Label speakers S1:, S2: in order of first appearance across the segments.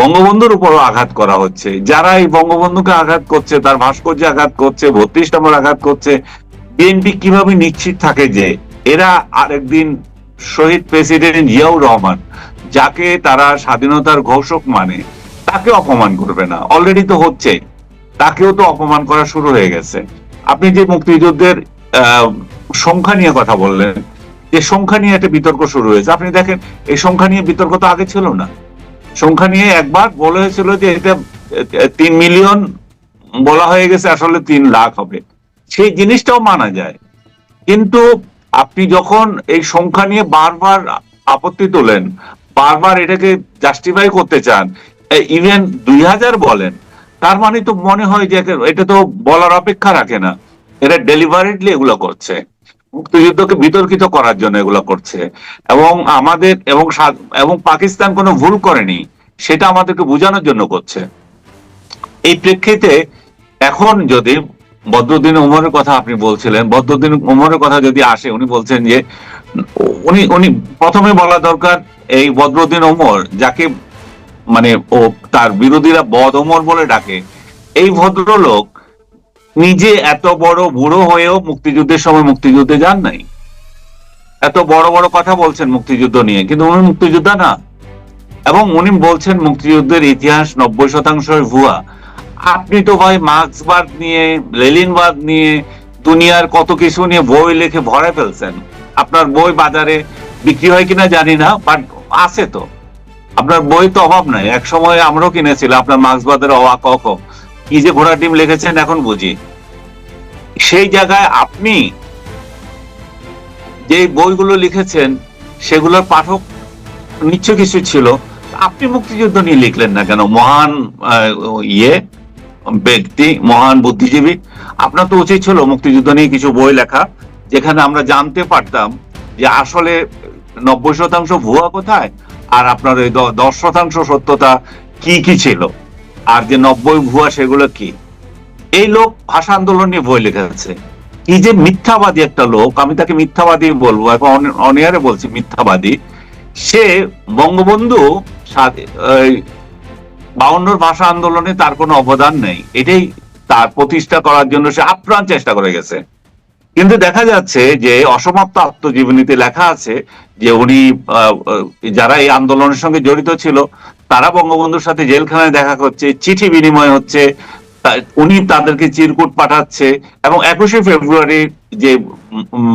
S1: বঙ্গবন্ধুর উপরও আঘাত করা হচ্ছে। যারা এই বঙ্গবন্ধুকে আঘাত করছে, তার ভাস্কর্যে আঘাত করছে, ৩২ নম্বর আঘাত করছে, বিএনপি কিভাবে নিশ্চিত থাকে যে এরা আরেকদিন শহীদ প্রেসিডেন্ট জিয়াউর রহমান, যাকে তারা স্বাধীনতার ঘোষক মানে, তাকে অপমান করবে না? অলরেডি তো হচ্ছে, তাকেও তো অপমান করা শুরু হয়ে গেছে। আপনি যে মুক্তিযুদ্ধের সংখ্যা নিয়ে কথা বললেন, যে সংখ্যা নিয়ে একটা বিতর্ক শুরু হয়েছে, আপনি দেখেন এই সংখ্যা নিয়ে বিতর্ক তো আগে ছিল না। সংখ্যা নিয়ে একবার বলা হয়েছিল যে এটা ৩ মিলিয়ন বলা হয়ে গেছে, আসলে ৩ লাখ হবে, সেই জিনিসটাও মানা যায়। কিন্তু আপনি যখন এই সংখ্যা নিয়ে বারবার আপত্তি তোলেন, বারবার এটাকে জাস্টিফাই করতে চান, ইভেন ২০০০ বলেন, তার মানে তো মনে হয় যে এটা তো বলার অপেক্ষা রাখে না, এরা ডেলিভারেটলি এগুলো করছে, মুক্তিযুদ্ধকে বিতর্কিত করার জন্য এগুলো করছে। এবং আমাদের এবং পাকিস্তান কোনো ভুল করেনি, সেটা আমাদেরকে বোঝানোর জন্য করছে। এই প্রেক্ষিতে এখন যদি বদরুদ্দিন উমরের কথা আপনি বলছিলেন, বদরুদ্দিন উমরের কথা যদি আসে, উনি বলছেন যে উনি উনি প্রথমে বলা দরকার, এই বদরুদ্দিন উমর, যাকে মানে ও তার বিরোধীরা বদ ওমর বলে ডাকে, এই ভদ্রলোক নিজে এত বড় বুড়ো হয়েও মুক্তিযুদ্ধের সময় মুক্তিযুদ্ধে যান নাই। এত বড় বড় কথা বলছেন মুক্তিযুদ্ধ নিয়ে, কিন্তু উনি মুক্তিযোদ্ধা না। এবং উনি বলছেন মুক্তিযুদ্ধের ইতিহাস ৯০% ভুয়া। আপনি তো ভাই মার্ক্সবাদ নিয়ে, লেনিনবাদ নিয়ে, দুনিয়ার কত কিছু নিয়ে বই লিখে ভরে ফেলছেন। আপনার বই বাজারে বিক্রি হয় কিনা জানি না, বাট আছে তো, আপনার বই তো অভাব নাই। এক সময় আমরাও কিনেছিলাম আপনার মার্ক্সবাদের অ আ ক খ, কি যে ঘোড়া ডিম লিখেছেন এখন বুঝি। সেই জায়গায় আপনি যে বইগুলো লিখেছেন সেগুলোর পাঠক নিশ্চয় কিছু ছিল, আপনি মুক্তিযুদ্ধ নিয়ে লিখলেন না কেন? মহান ইয়ে ব্যক্তি, মহান বুদ্ধিজীবী, আপনার তো উচিত ছিল মুক্তিযুদ্ধ নিয়ে কিছু বই লেখা, যেখানে আমরা জানতে পারতাম যে আসলে ৯০% ভুয়া কোথায়, আর আপনার ওই ১০% সত্যতা কি কি ছিল, আর যে ৯০ ভুয়া সেগুলো কি। এই লোক ভাষা আন্দোলন নিয়ে বই লিখেছে। কি যে মিথ্যাবাদী একটা লোক, আমি তাকে মিথ্যাবাদী বলবো, এখন অনিয়ারে বলছি মিথ্যাবাদী। সে বঙ্গবন্ধু ৫২ ভাষা আন্দোলনে তার কোনো অবদান নেই, এটাই তার প্রতিষ্ঠা করার জন্য সে আপ্রাণ চেষ্টা করে গেছে। কিন্তু দেখা যাচ্ছে যে অসমাপ্ত আত্মজীবনীতে লেখা আছে যে উনি যারা এই আন্দোলনের সঙ্গে জড়িত ছিল তারা বঙ্গবন্ধুর সাথে জেলখানায় দেখা করছে, চিঠি বিনিময় হচ্ছে, উনি তাদেরকে চিরকুট পাঠাচ্ছে। এবং ২১শে ফেব্রুয়ারি যে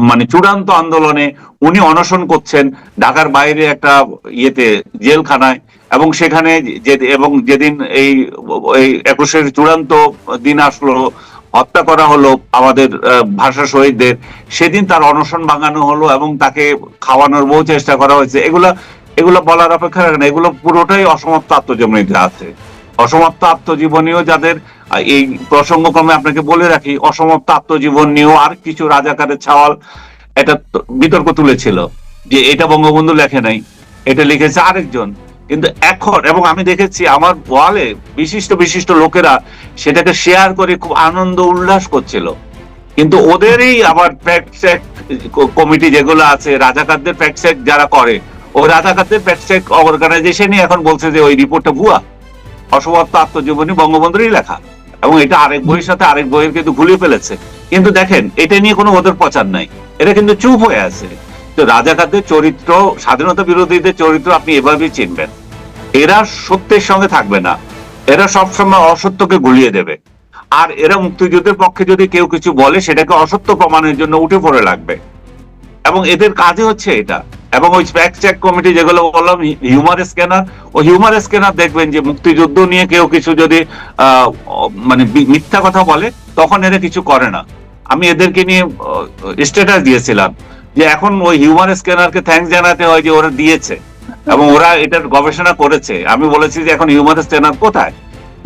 S1: মানে চূড়ান্ত আন্দোলনে উনি অনশন করছেন ঢাকার বাইরে একটা ইয়েতে, জেলখানায়। এবং সেখানে এবং যেদিন এই ২১-এর চূড়ান্ত দিন আসলো, হত্যা করা হলো আমাদের ভাষা শহীদদের, সেদিন তার অনশন ভাঙানো হলো এবং তাকে খাওয়ানোর বহু চেষ্টা করা হয়েছে। এগুলো বলার অপেক্ষা রাখে না, এগুলো পুরোটাই অসমাপ্ত আত্মজীবনীতে আছে। অসমাপ্ত আত্মজীবনীও যাদের, এই প্রসঙ্গক্রমে আপনাকে বলে রাখি, অসমাপ্ত আত্মজীবন নিয়েও আর কিছু রাজাকারের ছাওয়াল একটা বিতর্ক তুলেছিল যে এটা বঙ্গবন্ধু লেখে নাই, এটা লিখেছে আরেকজন। কিন্তু এখন, এবং আমি দেখেছি আমার ওয়ালে বিশিষ্ট বিশিষ্ট লোকেরা সেটাকে শেয়ার করে খুব আনন্দ উল্লাস করছিল। কিন্তু ওদেরই আবার ফ্যাক্ট চেক কমিটি যেগুলো আছে, রাজাকারদের ফ্যাক্ট চেক যারা করে, ওই রাজাকারদের ফ্যাক্ট চেক অর্গানাইজেশনই এখন বলছে যে ওই রিপোর্টটা ভুয়া, অসমাপ্ত আত্মজীবনী বঙ্গবন্ধুরই লেখা, এবং এটা আরেক বইয়ের সাথে আরেক বইয়ের কিন্তু ঘুলিয়ে ফেলেছে। কিন্তু দেখেন এটা নিয়ে কোনো ওদের প্রচার নাই, এটা কিন্তু চুপ হয়ে আছে। তো রাজাকারদের চরিত্র, স্বাধীনতা বিরোধীদের চরিত্র আপনি এভাবেই চিনবেন, এরা সত্যের সঙ্গে থাকবে না, এরা সবসময় অসত্যকে গুলিয়ে দেবে। আর এরা মুক্তিযুদ্ধের পক্ষে যদি কেউ কিছু বলে সেটাকে অসত্য প্রমাণের জন্য উঠে পড়ে লাগবে, এবং এদের কাজই হচ্ছে এটা। এবং ওই ফ্যাক্ট চেক কমিটি যেগুলো বললাম, হিউমার স্ক্যানার, ও হিউমার স্ক্যানার দেখবেন যে মুক্তিযুদ্ধ নিয়ে কেউ কিছু যদি মানে মিথ্যা কথা বলে তখন এরা কিছু করে না। আমি এদেরকে নিয়ে স্ট্যাটাস দিয়েছিলাম যে এখন ওই হিউমার স্ক্যানারকে থ্যাঙ্কস জানাতে হয় যে ওরা দিয়েছে এবং ওরা এটার গবেষণা করেছে। আমি বলেছি যে এখন হিউমার স্ক্যানার কোথায়?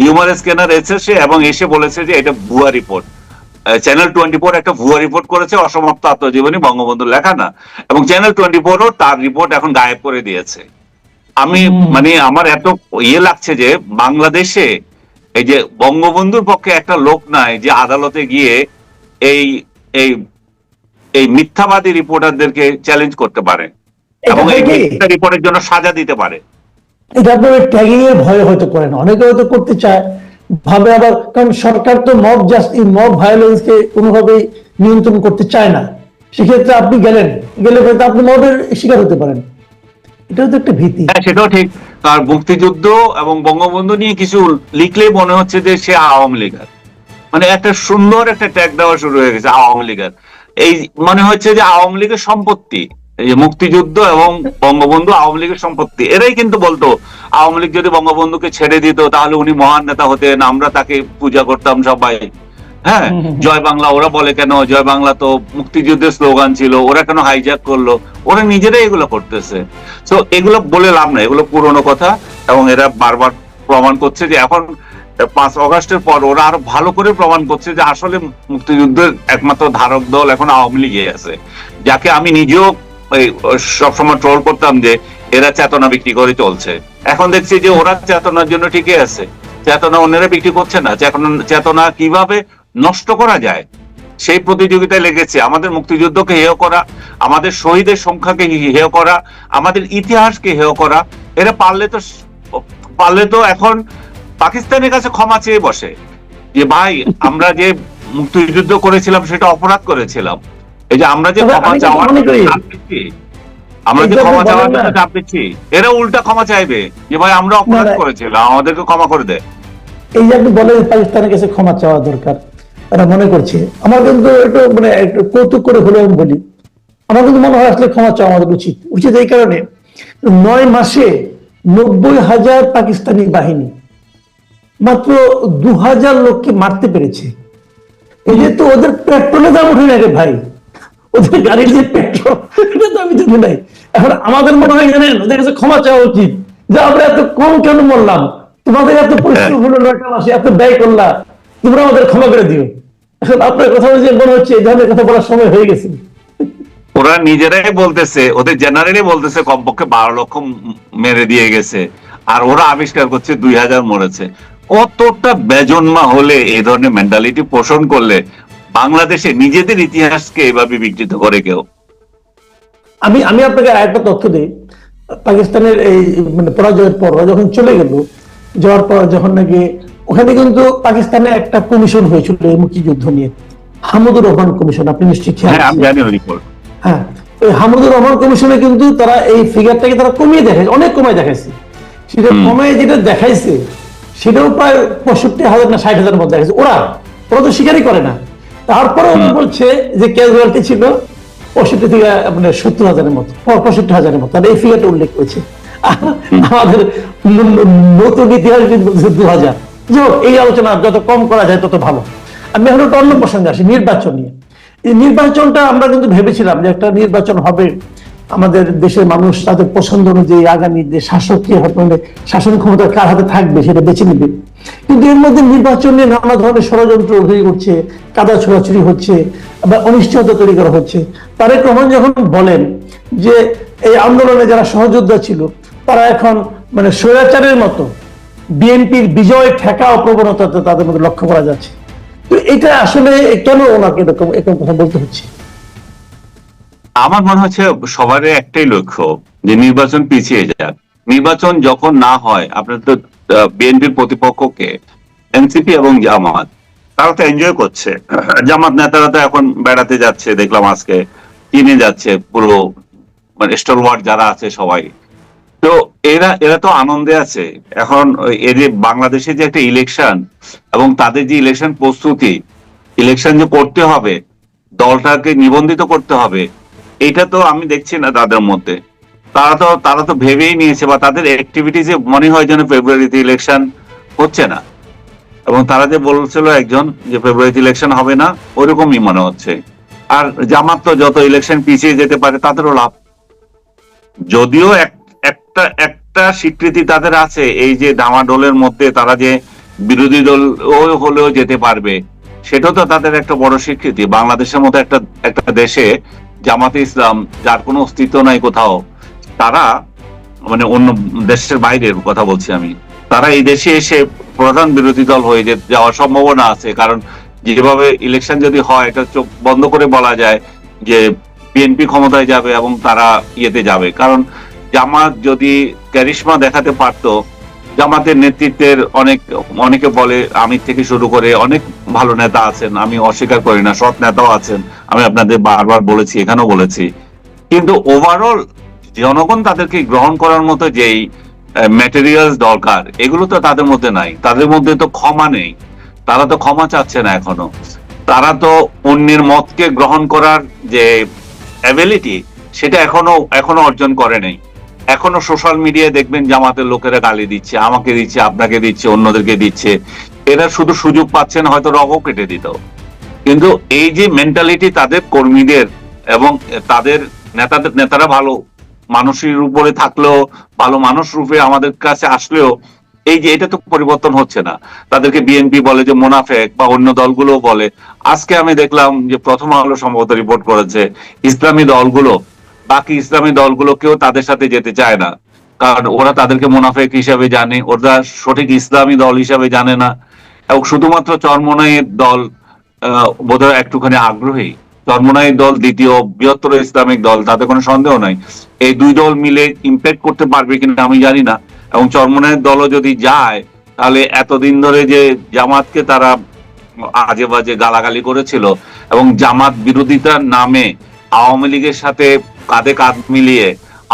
S1: হিউমার স্ক্যানার এসেছে এবং এসে বলেছে যে এটা ভুয়া রিপোর্ট। চ্যানেল 24 একটা ভুয়া রিপোর্ট করেছে, অসমাপ্ত আত্মজীবনী বঙ্গবন্ধুর লেখা না, এবং চ্যানেল 24ও তার রিপোর্ট এখন গায়েব করে দিয়েছে। আমি মানে আমার এত ইয়ে লাগছে যে বাংলাদেশে এই যে বঙ্গবন্ধুর পক্ষে একটা লোক নাই যে আদালতে গিয়ে এই এই এই মিথ্যাবাদী রিপোর্টারদেরকে চ্যালেঞ্জ করতে পারে এবং এই মিথ্যা রিপোর্টের জন্য সাজা দিতে পারে।
S2: এটা আপনার ট্যাগিং এর ভয়ে হয়তো করে না, অনেকে হয়তো করতে চায়, ভাবে আবার, কারণ সরকার তো মব ভায়োলেন্সকে কোনোভাবেই নিয়ন্ত্রণ করতে চায় না। সেক্ষেত্রে আপনি গেলে হয়তো আপনি মবের শিকার হতে পারেন, এটাও তো একটা ভীতি।
S1: হ্যাঁ, সেটাও ঠিক। তার মুক্তিযুদ্ধ এবং বঙ্গবন্ধু নিয়ে কিছু লিখলেই মনে হচ্ছে যে সে আওয়ামী লীগের, মানে একটা সুন্দর একটা ট্যাগ দেওয়া শুরু হয়ে গেছে আওয়ামী লীগের। এই মনে হচ্ছে যে আওয়ামী লীগের সম্পত্তি, এই যে মুক্তিযুদ্ধ এবং বঙ্গবন্ধু আওয়ামী লীগের সম্পত্তি। এরাই কিন্তু বলতো আওয়ামী লীগ যদি বঙ্গবন্ধুকে ছেড়ে দিত তাহলে উনি মহান নেতা হতেন, আমরা তাকে পূজা করতাম সবাই। হ্যাঁ, জয় বাংলা ওরা বলে কেন? জয় বাংলা তো মুক্তিযুদ্ধের স্লোগান ছিল, ওরা কেন হাইজ্যাক করলো? ওরা নিজেরাই এগুলো করতেছে। তো এগুলো বলে লাভ নাই, এগুলো পুরনো কথা। এবং এরা বারবার প্রমাণ করছে যে এখন 5 আগস্টের পর ওরা আরো ভালো করে প্রমাণ করছে যে আসলে মুক্তিযুদ্ধের একমাত্র ধারক দল এখন আওয়ামী লীগই আছে, যাকে আমি নিজেও সবসময় ট্রোল করতাম যে এরা চেতনা বিক্রি করে চলছে। এখন দেখছি যে ওরা চেতনার জন্য ঠিকই আছে, চেতনা অন্যরা বিক্রি করছে না। চেতনা কিভাবে নষ্ট করা যায় সেই প্রতিযোগিতায় লেগেছে। আমাদের মুক্তিযুদ্ধকে হেয় করা, আমাদের শহীদের সংখ্যাকে হেয় করা, আমাদের ইতিহাসকে হেয় করা। এরা পারলে তো এখন পাকিস্তানের কাছে ক্ষমা চেয়ে বসে যে ভাই আমরা যে মুক্তিযুদ্ধ করেছিলাম সেটা অপরাধ করেছিলাম, এই যে আমরা যে ক্ষমা চাওয়ার জন্য চাপ দিচ্ছি, এরা উল্টা ক্ষমা চাইবে যে ভাই আমরা অপরাধ করেছিলাম, আমাদেরকে ক্ষমা করে দেয়।
S2: এই যে আপনি বলেন পাকিস্তানের কাছে ক্ষমা চাওয়া দরকার, তারা মনে করছে, আমার কিন্তু একটু মানে একটু কৌতুক করে হলেও আমি বলি, আমার কিন্তু মনে হয় আসলে ক্ষমা চাওয়া আমাদের উচিত এই কারণে 9 মাসে 90,000 পাকিস্তানি বাহিনী মাত্র 2,000 লোককে মারতে পেরেছে। এই যে তো ওদের পেট্রোলের দাম উঠে না রে ভাই, ওদের গাড়ির যে পেট্রোল এটা তো আমি দেখি নাই। এখন আমাদের মনে হয় জানেন ওদের কাছে ক্ষমা চাওয়া উচিত যে আমরা এত কম কেন মরলাম, তোমাদের এত পরিশ্রম হলো 9টা মাসে, এত ব্যয় করলা, তোমরা আমাদের ক্ষমা করে দিও। এখন আপনার কথা যে মনে হচ্ছে এই ধরনের কথা বলার সময় হয়ে গেছে।
S1: ওরা নিজেরাই বলতেছে, ওদের জেনারেলি বলতেছে কমপক্ষে 12 লক্ষ মেরে দিয়ে গেছে, আর ওরা আবিষ্কার করছে 2,000 মরেছে। কতটা বেজন্মা হলে এই ধরনের মেন্টালিটি পোষণ করলে বাংলাদেশে নিজেদের ইতিহাসকে এভাবে বিকৃত করে কেউ?
S2: আমি আপনাকে একটা তথ্য দিই, পাকিস্তানের এই মানে পরাজয়ের পর যখন চলে গেল, যাওয়ার পর যখন নাকি ওখানে কিন্তু পাকিস্তানে একটা কমিশন হয়েছিল এই মুক্তিযুদ্ধ নিয়ে, হামিদুর রহমান কমিশন, আপনি নিশ্চয়ই খেয়াল
S1: আমি জানি ওই রিপোর্ট।
S2: হ্যাঁ, ওই হামিদুর রহমান কমিশনে কিন্তু তারা এই ফিগারটাকে তারা কমিয়ে দেখাইছে, অনেক কমায় দেখাইছে। সেটা কমায় যেটা দেখাইছে সেটাও প্রায় 65,000 না 60,000 মধ্যে দেখাইছে। ওরা তো স্বীকারই করে না। তারপরে ওরা বলছে যে ক্যাজুয়ালিটি ছিল 65 থেকে মানে 70,000-এর মতো, 65,000-এর মতো, এই ফিগারটা উল্লেখ করেছে। আমাদের নতুন ইতিহাস বলছে 2,000। এই আলোচনা যত কম করা যায় তত ভালো। আমি এখন একটা অন্য প্রসঙ্গে আসি, নির্বাচন নিয়ে। এই নির্বাচনটা আমরা কিন্তু ভেবেছিলাম যে একটা নির্বাচন হবে, আমাদের দেশের মানুষ তাদের পছন্দ অনুযায়ী আগামী যে শাসক কে হবে, শাসন ক্ষমতা কার হাতে থাকবে সেটা বেছে নেবে। কিন্তু এর মধ্যে নির্বাচনে নানা ধরনের ষড়যন্ত্র হচ্ছে, কাদা ছোড়াছুড়ি হচ্ছে, আবার অনিশ্চয়তা তৈরি করা হচ্ছে। তারেক রহমান যখন বলেন যে এই আন্দোলনে যারা সহযোদ্ধা ছিল তারা এখন মানে স্বৈরাচারের মতো বিএনপির বিজয় ঠেকাও প্রবণতা তাদের মধ্যে লক্ষ্য করা যাচ্ছে, তো এটা আসলে কেন ওনাকে এরকম কথা বলতে হচ্ছে?
S1: আমার মনে হচ্ছে সবারই একটাই লক্ষ্য যে নির্বাচন পিছিয়ে যাক। নির্বাচন যখন না হয়, আপনার তো বিএনপির প্রতিপক্ষকে এনসিপি এবং জামাত, তারা তো এনজয় করছে। জামাত নেতারা তো এখন বেড়াতে যাচ্ছে, দেখলাম আজকে চীনে যাচ্ছে, পুরো মানে স্টলওয়ার্ড যারা আছে সবাই। তো এরা তো আনন্দে আছে। এখন এই যে বাংলাদেশে যে একটা ইলেকশন এবং তাদের যে ইলেকশন প্রস্তুতি, ইলেকশন যে করতে হবে, দলটাকে নিবন্ধিত করতে হবে, এটা তো আমি দেখছি না তাদের মধ্যে। তারা তো ভেবেই নিয়েছে, বা তাদের অ্যাক্টিভিটিজে মনে হয় যেন ফেব্রুয়ারিতে ইলেকশন হচ্ছে না। এবং তারা যে বলছিল একজন যে ফেব্রুয়ারিতে ইলেকশন হবে না, ওরকমই মনে হচ্ছে। আর জামাত তো যত ইলেকশন পিছিয়ে যেতে পারে তাদেরও লাভ। যদিও একটা স্বীকৃতি তাদের আছে, এই যে ডামাডোলের মধ্যে তারা যে বিরোধী দল হলেও যেতে পারবে, সেটাও তো তাদের একটা বড় স্বীকৃতি। বাংলাদেশের মতো একটা দেশে জামাতে ইসলাম, যার কোনো অস্তিত্ব নাই কোথাও, তারা মানে অন্য দেশের বাইরের কথা বলছি আমি, তারা এই দেশে এসে প্রধান বিরোধী দল হয়ে যাওয়ার সম্ভাবনা আছে। কারণ যেভাবে ইলেকশন যদি হয়, এটা চোখ বন্ধ করে বলা যায় যে বিএনপি ক্ষমতায় যাবে এবং তারা ইয়েতে যাবে। কারণ জামাত যদি ক্যারিশমা দেখাতে পারতো, জামাতের নেতৃত্বের অনেকে বলে, আমির থেকে শুরু করে অনেক ভালো নেতা আছেন, আমি অস্বীকার করি না, সৎ নেতাও আছেন, আমি আপনাদের বারবার বলেছি, এখানেও বলেছি, কিন্তু ওভারঅল জনগণ তাদেরকে গ্রহণ করার মতো যেই ম্যাটেরিয়ালস দরকার, এগুলো তো তাদের মধ্যে নাই। তাদের মধ্যে তো ক্ষমা নেই, তারা তো ক্ষমা চাচ্ছে না এখনো। তারা তো অন্যের মতকে গ্রহণ করার যে অ্যাবিলিটি, সেটা এখনো অর্জন করে নাই। এখনো সোশ্যাল মিডিয়ায় দেখবেন জামাতের লোকেরা গালি দিচ্ছে, আমাকে দিচ্ছে, আপনাকে দিচ্ছে, অন্যদেরকে দিচ্ছে। এরা শুধু সুযোগ পাচ্ছেন, হয়তো রগও কেটে দিত। কিন্তু এই যে মেন্টালিটি তাদের কর্মীদের এবং তাদের নেতারা ভালো মানুষের উপরে থাকলেও, ভালো মানুষ রূপে আমাদের কাছে আসলেও, এই যে এটা তো পরিবর্তন হচ্ছে না। তাদেরকে বিএনপি বলে যে মুনাফেক, বা অন্য দলগুলো বলে। আজকে আমি দেখলাম যে প্রথম আলো সম্ভবত রিপোর্ট করেছে, ইসলামী দলগুলো, বাকি ইসলামী দলগুলো কেউ তাদের সাথে যেতে চায় না, কারণ ওরা তাদেরকে মুনাফেক হিসাবে জানে, ওরা সঠিক ইসলামী দল হিসাবে জানে না। এবং শুধুমাত্র চরমনাইয়ের দল বোধহয় একটুখানি আগ্রহী। চরমনাইয়ের দল দ্বিতীয় বৃহত্তর ইসলামিক দল, তাতে কোনো সন্দেহ নাই। এই দুই দল মিলে ইম্প্যাক্ট করতে পারবে কিনা আমি জানি না। এবং চরমনাইয়ের দলও যদি যায়, তাহলে এতদিন ধরে যে জামাতকে তারা আজে বাজে গালাগালি করেছিল এবং জামাত বিরোধিতার নামে আওয়ামী লীগের সাথে কাঁধে কাঁধ মিলিয়ে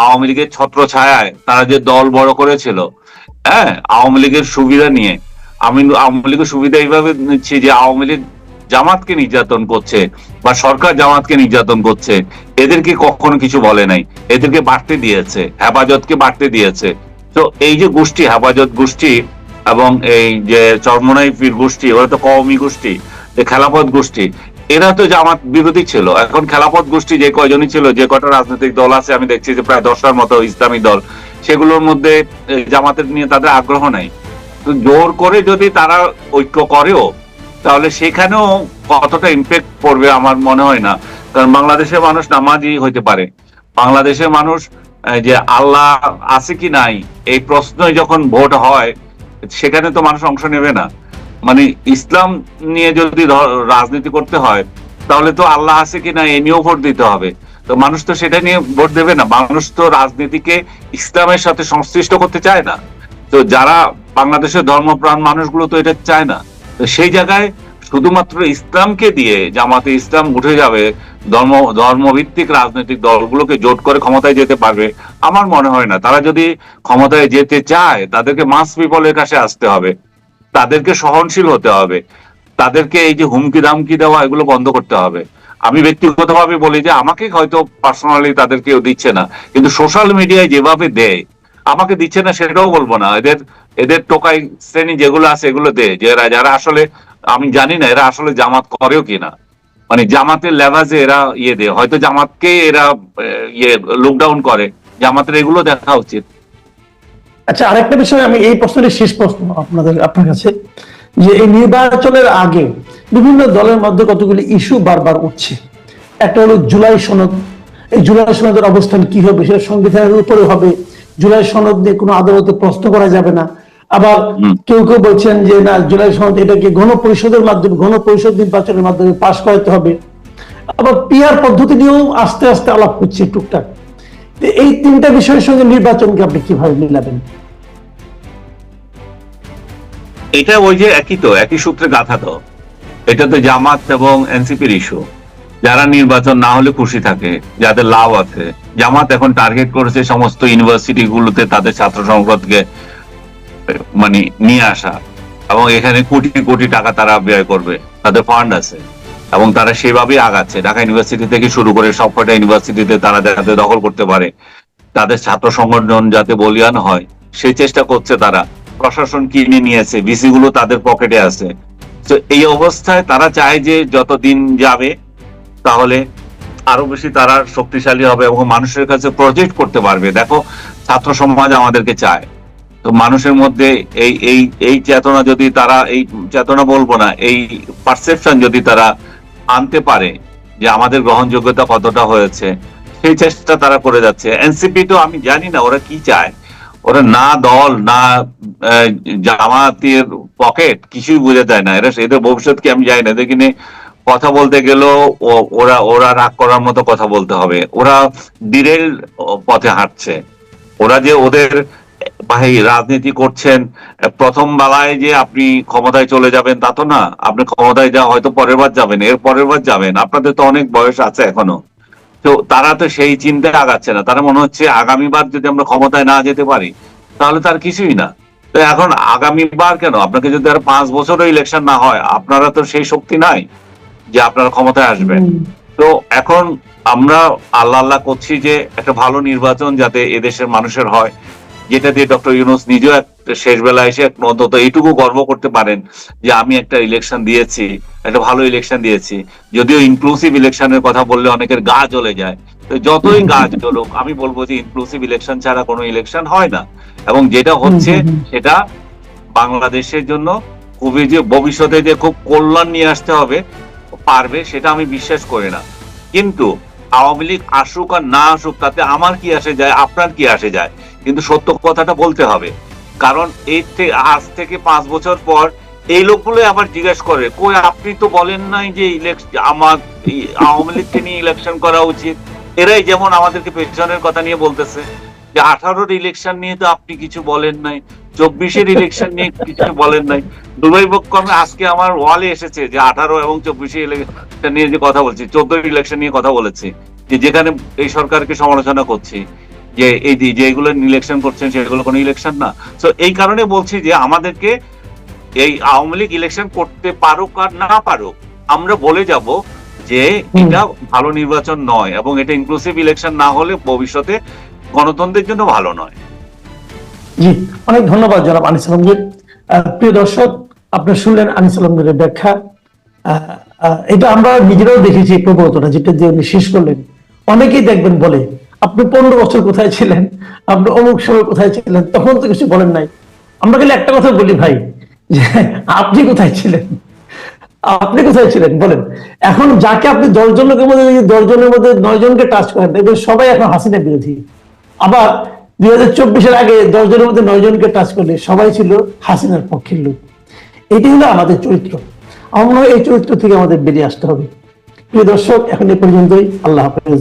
S1: আওয়ামী লীগের ছত্র ছায়ায় তারা যে দল বড় করেছিল, হ্যাঁ, আওয়ামী লীগের সুবিধা নিয়ে, আমি আওয়ামী লীগের সুবিধা এইভাবে নিচ্ছি যে আওয়ামী লীগ জামাতকে নির্যাতন করছে বা সরকার জামাতকে নির্যাতন করছে, এদেরকে কখনো কিছু বলে নাই, এদেরকে বাড়তে দিয়েছে, হেফাজতকে বাড়তে দিয়েছে। তো এই যে গোষ্ঠী, হেফাজত গোষ্ঠী এবং এই যে চরমনাই পীর গোষ্ঠী, ওরা তো কওমি গোষ্ঠী, খেলাফত গোষ্ঠী, এরা তো জামাত বিরোধী ছিল। এখন খেলাফত গোষ্ঠী যে কয়জনই ছিল, যে কটা রাজনৈতিক দল আছে, আমি দেখছি যে প্রায় 10টার মতো ইসলামী দল, সেগুলোর মধ্যে জামাতের নিয়ে তাদের আগ্রহ নাই। তো জোর করে যদি তারা ঐক্য করেও, তাহলে সেখানেও কতটা ইম্প্যাক্ট পড়বে আমার মনে হয় না। কারণ বাংলাদেশের মানুষ নামাজি হইতে পারে, বাংলাদেশের মানুষ যে আল্লাহ আছে কি নাই এই প্রশ্নই যখন ভোট হয়, সেখানে তো মানুষ অংশ নেবে না। মানে ইসলাম নিয়ে যদি রাজনীতি করতে হয়, তাহলে তো আল্লাহ আছে কি না এ নিয়েও ভোট দিতে হবে। তো মানুষ তো সেটা নিয়ে ভোট দেবে না। মানুষ তো রাজনীতিকে ইসলামের সাথে সংশ্লিষ্ট করতে চায় না। তো যারা বাংলাদেশের ধর্মপ্রাণ মানুষগুলো তো এটা চায় না। তো সেই জায়গায় শুধুমাত্র ইসলামকে দিয়ে জামাতে ইসলাম উঠে যাবে, ধর্মভিত্তিক রাজনৈতিক দলগুলোকে জোট করে ক্ষমতায় যেতে পারবে, আমার মনে হয় না। তারা যদি ক্ষমতায় যেতে চায়, তাদেরকে মাস পিপলের কাছে আসতে হবে, তাদেরকে সহনশীল হতে হবে, তাদেরকে এই যে হুমকি দামকি দেওয়া, এগুলো বন্ধ করতে হবে। আমি ব্যক্তিগতভাবে বলি যে আমাকে হয়তো পার্সোনালি তাদের কেউ দিচ্ছে না, কিন্তু সোশ্যাল মিডিয়ায় যেভাবে দেয়, আমাকে দিচ্ছে না সেটাও বলবো না। এদের টোকাই শ্রেণী যেগুলো আছে, এগুলো দেয়, যারা আসলে আমি জানি না এরা আসলে জামাত করেও কিনা। মানে জামাতের লেভাজে এরা ইয়ে দেয়, হয়তো জামাতকে এরা লুকডাউন করে। জামাতের এগুলো দেখা উচিত।
S2: আচ্ছা, আরেকটা বিষয়, আমি এই প্রশ্নের শেষ প্রশ্ন আপনার কাছে, যে এই নির্বাচনের আগে বিভিন্ন দলের মধ্যে কতগুলি ইস্যু বারবার উঠছে। একটা হলো জুলাই সনদ। এই জুলাই সনদের অবস্থান কি হবে, সেটা সংবিধানের উপরে হবে, জুলাই সনদ নিয়ে কোনো আদালতে প্রশ্ন করা যাবে না। আবার কেউ কেউ বলছেন যে না, জুলাই সনদ এটাকে গণপরিষদের মাধ্যমে, গণপরিষদ নির্বাচনের মাধ্যমে পাশ করাতে হবে। আবার পিআর পদ্ধতি নিয়েও আস্তে আস্তে আলাপ হচ্ছে টুকটাক। এই তিনটা বিষয়ের সঙ্গে নির্বাচনকে আপনি কিভাবে মিলাবেন?
S1: এটা ওই যে একই সূত্রে গাঁথা। তো এটা তো জামাত এবং এনসিপির ইস্যু। যারা নির্বাচন না হলে খুশি থাকে, যাদের লাভ আছে। জামাত এখন টার্গেট করেছে সমস্ত ইউনিভার্সিটি গুলোতে তাদের ছাত্র সংসদকে মানে নিয়ে আসা, এবং এখানে কোটি কোটি টাকা তারা ব্যয় করবে, তাদের ফান্ড আছে এবং তারা সেভাবেই আগাচ্ছে। ঢাকা ইউনিভার্সিটি থেকে শুরু করে সবকটা ইউনিভার্সিটিতে তারা যাতে দখল করতে পারে, তাদের ছাত্র সংগঠন যাতে বলিয়ান হয়, সেই চেষ্টা করছে তারা। প্রশাসন কিনে নিয়েছে, ভিসি গুলো তাদের পকেটে আছে। তো এই অবস্থায় তারা চায় যে যতদিন যাবে তাহলে আরো বেশি তারা শক্তিশালী হবে এবং মানুষের কাছে প্রজেক্ট করতে পারবে, দেখো ছাত্র সমাজ আমাদেরকে চায়। তো মানুষের মধ্যে এই এই এই চেতনা যদি তারা, এই চেতনা বলবো না, এই পারসেপশন যদি তারা আনতে পারে যে আমাদের গ্রহণযোগ্যতা কতটা হয়েছে, সেই চেষ্টা তারা করে যাচ্ছে। এনসিপি তো আমি জানি না ওরা কি চায়। ওরা না দল না জামাতের পকেট কিছুই বুঝে দেয় না। এদের ভবিষ্যৎ কি আমি জানি না। এদের কিনে কথা বলতে গেলেও ওরা রাগ করার মতো কথা বলতে হবে। ওরা ডিরেল পথে হাঁটছে। ওরা যে ওদের ভাই রাজনীতি করছেন, প্রথম বেলায় যে আপনি ক্ষমতায় চলে যাবেন তা তো না। আপনি ক্ষমতায় যা হয়তো পরের বার যাবেন, এর পরের বার যাবেন, আপনাদের তো অনেক বয়স আছে এখনো। তো তারা তো সেই চিন্তায় আগাচ্ছে না, তারা মনে হচ্ছে আগামীবার যদি আমরা ক্ষমতায় না যেতে পারি তাহলে তার কিছুই না। তো এখন আগামীবার কেন, আপনাকে যদি আর 5 বছরও ইলেকশন না হয়, আপনারা তো সেই শক্তি নাই যে আপনারা ক্ষমতায় আসবেন। তো এখন আমরা আল্লাহ আল্লাহ করছি যে একটা ভালো নির্বাচন যাতে এদেশের মানুষের হয়, যেটা দিয়ে ডক্টর ইউনূস নিজেও একটা শেষ বেলা এসে অন্তত এইটুকু গর্ব করতে পারেন যে আমি একটা ইলেকশন দিয়েছি, একটা ভালো ইলেকশন দিয়েছি। যদিও ইনক্লুসিভ ইলেকশনের কথা বললে অনেকের গা জ্বলে যায়, তো যতই গা জ্বলুক আমি বলবো যে ইনক্লুসিভ ইলেকশন ছাড়া কোনো ইলেকশন হয় না। এবং যেটা হচ্ছে সেটা বাংলাদেশের জন্য খুবই যে ভবিষ্যতে যে খুব কল্যাণ নিয়ে আসতে হবে পারবে, সেটা আমি বিশ্বাস করি না। কিন্তু আওয়ামী লীগ আসুক আর না আসুক তাতে আমার কি আসে যায়, আপনার কি আসে যায়, কিন্তু সত্য কথাটা বলতে হবে। কারণ আজ থেকে 5 বছর পর এই লোকগুলো আবার জিজ্ঞেস করে, কই আপনি তো বলেন নাই যে আমার আওয়ামী লীগকে নিয়ে ইলেকশন করা উচিত। এরাই যেমন আমাদেরকে পেছনের কথা নিয়ে বলতেছে যে 18-র ইলেকশন নিয়ে তো আপনি কিছু বলেন নাই, 24-এর ইলেকশন নিয়ে কিছু বলেন নাই। দুবাই বক্কমে আজকে আমার ওয়ালে এসেছে যে 18 এবং 24 ইলেকশন নিয়ে যে কথা বলছি, 14 ইলেকশন নিয়ে কথা বলেছি, যে যেখানে এই সরকারকে সমালোচনা করছি যে এই যে এগুলো ইলেকশন করছেন সেগুলো কোনো ইলেকশন না। তো এই কারণে বলছি যে আমাদেরকে এই আওয়ামী লীগ ইলেকশন করতে পারুক আর না পারুক, আমরা বলে যাব যে এটা ভালো নির্বাচন নয় এবং এটা ইনক্লুসিভ ইলেকশন না হলে ভবিষ্যতে গণতন্ত্রের জন্য ভালো নয়।
S2: জি, অনেক ধন্যবাদ জনাব আনিস আলমগীর। প্রিয় দর্শক, আপনি শুনলেন আনিস আলমগীরের ব্যাখ্যা। এটা আমরা নিজেরাও দেখেছি এই প্রবণতাটা, যেটা দিয়ে উনি শেষ করলেন। অনেকেই দেখবেন বলে, আপনি 15 বছর কোথায় ছিলেন, আপনি অমুক সময় কোথায় ছিলেন, তখন তো কিছু বলেন নাই। আমরা খালি একটা কথা বলি ভাই, যে আপনি কোথায় ছিলেন, আপনি কোথায় ছিলেন বলেন। এখন যাকে আপনি 10 জনের মধ্যে 10 জনের মধ্যে 9 জনকে টাচ করেন, দেখবেন সবাই এখন হাসিনা বিরোধী। আবার 2024-এর আগে 10 জনের মধ্যে 9 জনকে টাচ করলে সবাই ছিল হাসিনার পক্ষের লোক। এটি হলো আমাদের চরিত্র। আমার মনে হয় এই চরিত্র থেকে আমাদের বেরিয়ে আসতে হবে। প্রিয় দর্শক, এখন এ পর্যন্তই। আল্লাহ হাফেজ।